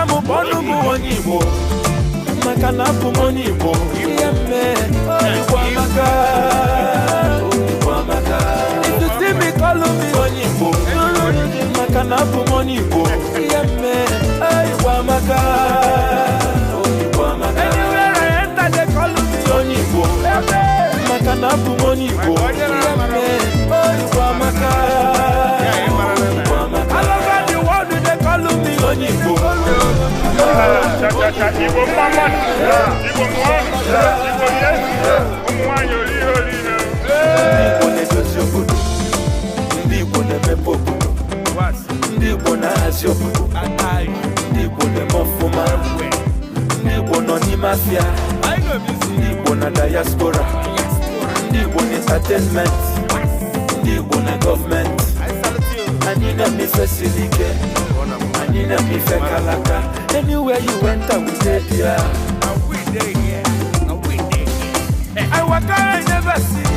mu bonu mu onye Igbo maka na abụ m onye Igbo ihe mme Igbo amaka if you see me call me onye Igbo maka na abụ m onye Igbo ihe mme Igbo amaka anywhere I enter they call me onye Igbo maka na abụ m onye Igbo ihe mme Igbo amaka all over the world they call me onye Igbo Igbo mama, Igbo mwa, Igbo yes, umwanyo liho liho. Igbo negozi obodo, ndị Igbo na-emepe obodo, ndị Igbo na-ahazi obodo, ndị Igbo na-eme ọfụma, ndị Igbo nọ n'ime afịa, ndị Igbo na diaspora, ndị Igbo na entertainment, ndị Igbo na gọọmenti, anyị na-emefe siri ike. Anywhere you enter, we stay there. We dey here, we dey here. I walk I never see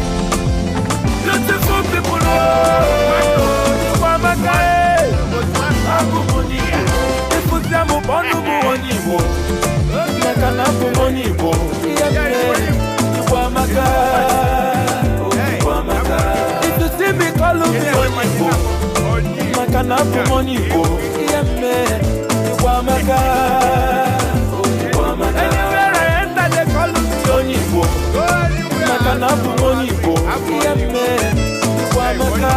beautiful people. Oh, Wamaka, Agumoni. If we come up on Monibo, Nakanabu Monibo, Wamaka, Wamaka. If you see me, call me Monibo, Nakanabu Monibo. Anywhere I enter, they call me onye Igbo. Maka na abụ m onye Igbo. Ihe mme Wamaka.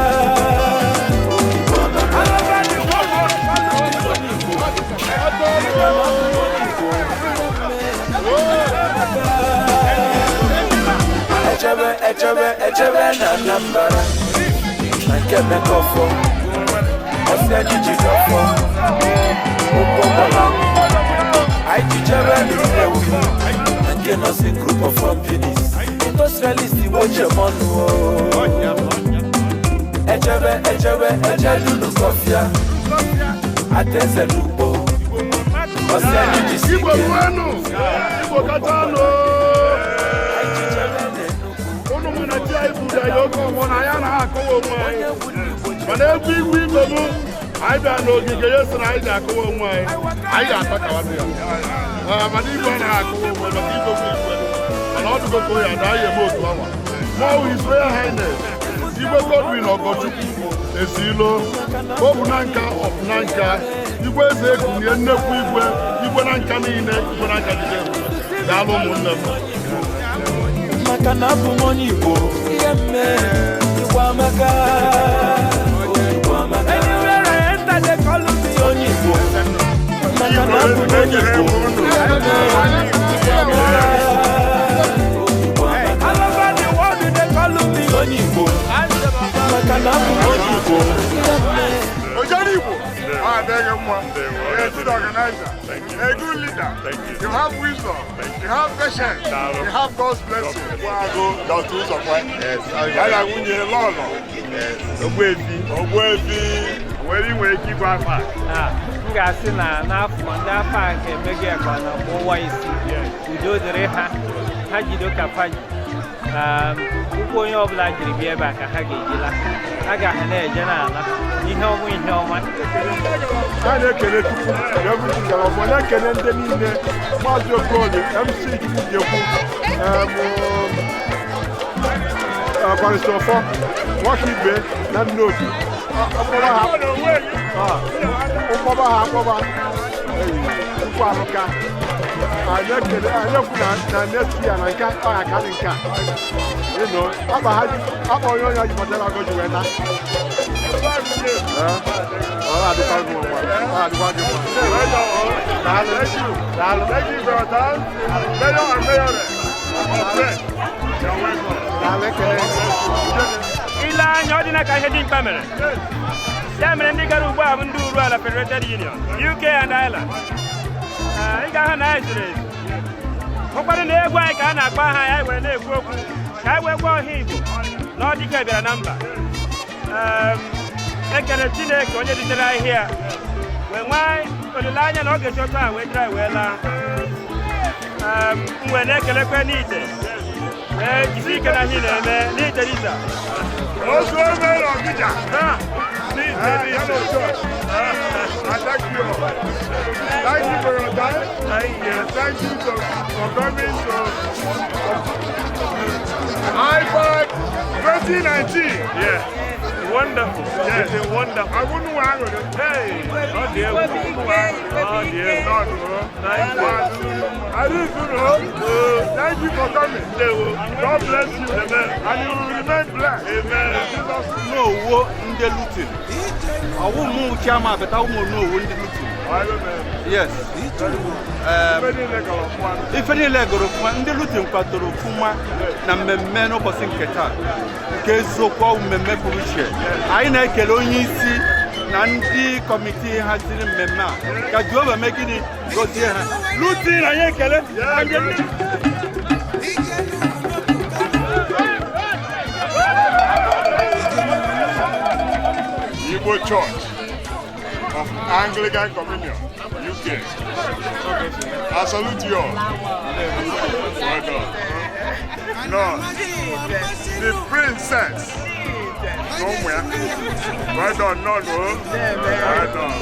All over the world, they call me onye Igbo. Maka na abụ m onye Igbo. Echebe na Anambra. Na nke Mekọfọ. Ọsẹ jiji dọfọ. I teach a and get us a group of companies. Industrialists, watch your money. Ejebe, no coffee. Attends a lupo. Igbo bueno, Igbo katano. Ono muna tia ibuda yoko mona yana hakowo mwa. Mana ebi Igbo I don't know the guys and I got go away. I got back out there. But even I go over the people and all to go and I am both. More His Royal Highness. Igbo Godwin or Gochuku, a Zilo, Bobunanka of Nanka, Igbo Zeku, Igbo Nanka in it, Igbo Nanka the Dalo Mundam. Makanabu Monibo, Wamaka. Anywhere I enter, they call me onye Igbo. Makanabu Monibo. All over the world, they call me onye Igbo. Makanabu Monibo. You're a good organizer, a good leader. You have wisdom, you have patience, you have God's blessing. Yes, I win you a lot. Yes, where you will keep our back. Gasina, Nafa, and Megaka, and Moise, we do the Reha, Hajido Kapaji. Uko of like the beer back a Hagila. I got an edge and you know, we know what. I don't care to put everything around when I can end them in there. What's your goal? MC, your Baristofa, what he bet, not nothing. I look at next year and I can't buy a cabin car. You know, I'm a high up on your hotel. I go to Wena. Thank you for your time. Mayor and Mayor. Ila nyodina ka heading permanent. Yamen ndi garu ba mundu ruala Federated Union, UK and Ireland. Iga ha na Israel. Okwari na egwu anyị ka na akpa ha ya were na ekwu okwu. Ka we gwa ohi Igbo. No dike bịara na mba. Ekere Chineke onye ditere anyị here. We nwai olileanya na oge chọta a we dry we la. Mwe na ekelekwe Niteh. Jisi ike na hi na-eme Niteh Rita. Osu ome Ọkịja. Niteh Rita. Thank you. Thank you. Thank you for coming to Ifac 2019. Yeah. Wonderful. Yes. It's wonderful. I wouldn't want it. Hey. Oh dear. Oh dear. No. Thank you. I didn't know. Thank you for coming. God bless you. Amen. And you will remain blessed. Amen. No, in the looting. I won't move Chama, but I won't know in the looting. Yes. If any leg of one, the looting part of Fuma, Nameno was in Qatar. Keso kwa umemekulishe. Aina kelonyi si Nandi committee has in Mema. Kajuva making it go there. Looting I kele. Igbo Church of Anglican Communion, UK. I salute you all. Well done. No, the princess. Somewhere. Well done, no. Well done.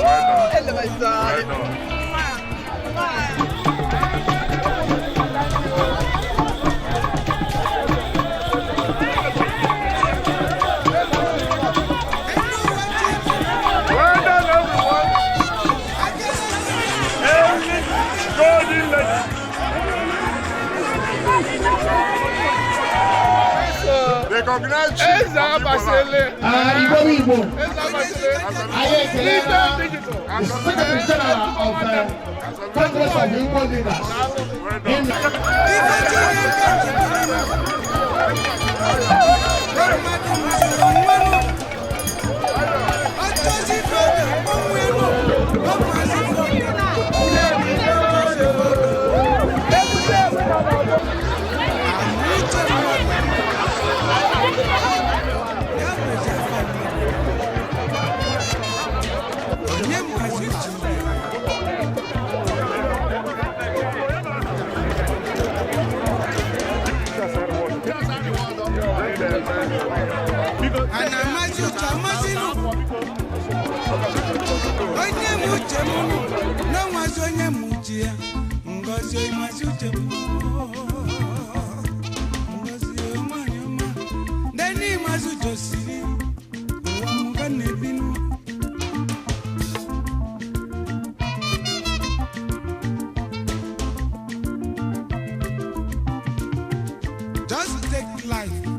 Recognize you. Igbo. Aye Kelena, the Secretary General of Congress of Igbo Leaders. Just take life